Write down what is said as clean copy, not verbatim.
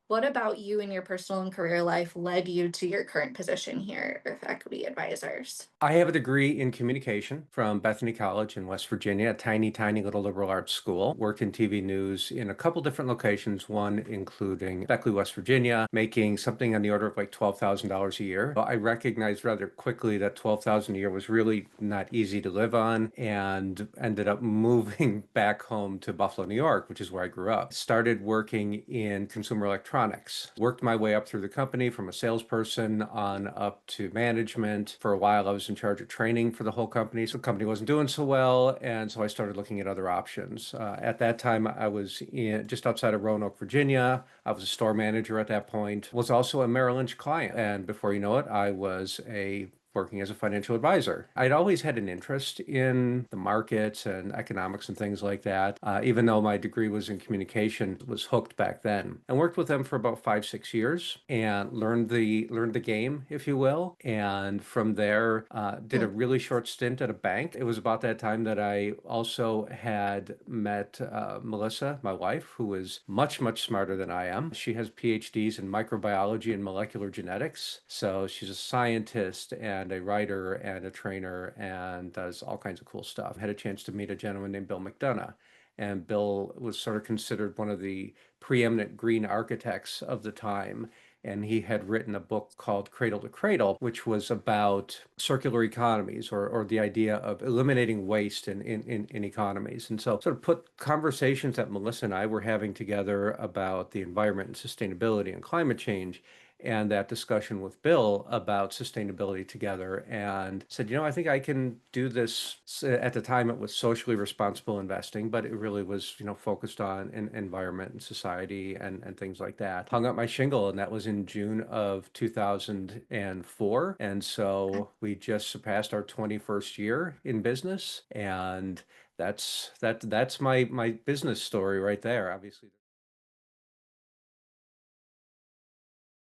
What about you in your personal and career life led you to your current position here with Equity Advisors? I have a degree in communication from Bethany College in West Virginia, a tiny, tiny little liberal arts school. Worked in TV news in a couple different locations, one including Beckley, West Virginia, making something on the order of like $12,000 a year. But I recognized rather quickly that $12,000 a year was really not easy to live on and ended up moving back home to Buffalo, New York, which is where I grew up. Started working in consumer electronics. Worked my way up through the company from a salesperson on up to management. For a while, I was in charge of training for the whole company. So the company wasn't doing so well. And so I started looking at other options. At that time, I was in just outside of Roanoke, Virginia. I was a store manager at that point, was also a Merrill Lynch client. And before you know it, I was working as a financial advisor. I'd always had an interest in the markets and economics and things like that, even though my degree was in communication, was hooked back then. And worked with them for about 5, 6 years and learned the game, if you will. And from there, did a Hmm. really short stint at a bank. It was about that time that I also had met Melissa, my wife, who was much, much smarter than I am. She has PhDs in microbiology and molecular genetics. So she's a scientist and a writer and a trainer and does all kinds of cool stuff. I had a chance to meet a gentleman named Bill McDonough. And Bill was sort of considered one of the preeminent green architects of the time. And he had written a book called Cradle to Cradle, which was about circular economies or the idea of eliminating waste in economies. And so sort of put conversations that Melissa and I were having together about the environment and sustainability and climate change and that discussion with Bill about sustainability together and said, I think I can do this. At the time, it was socially responsible investing, but it really was, focused on environment and society and things like that. Hung up my shingle, and that was in June of 2004. And so we just surpassed our 21st year in business. And that's my business story right there, obviously.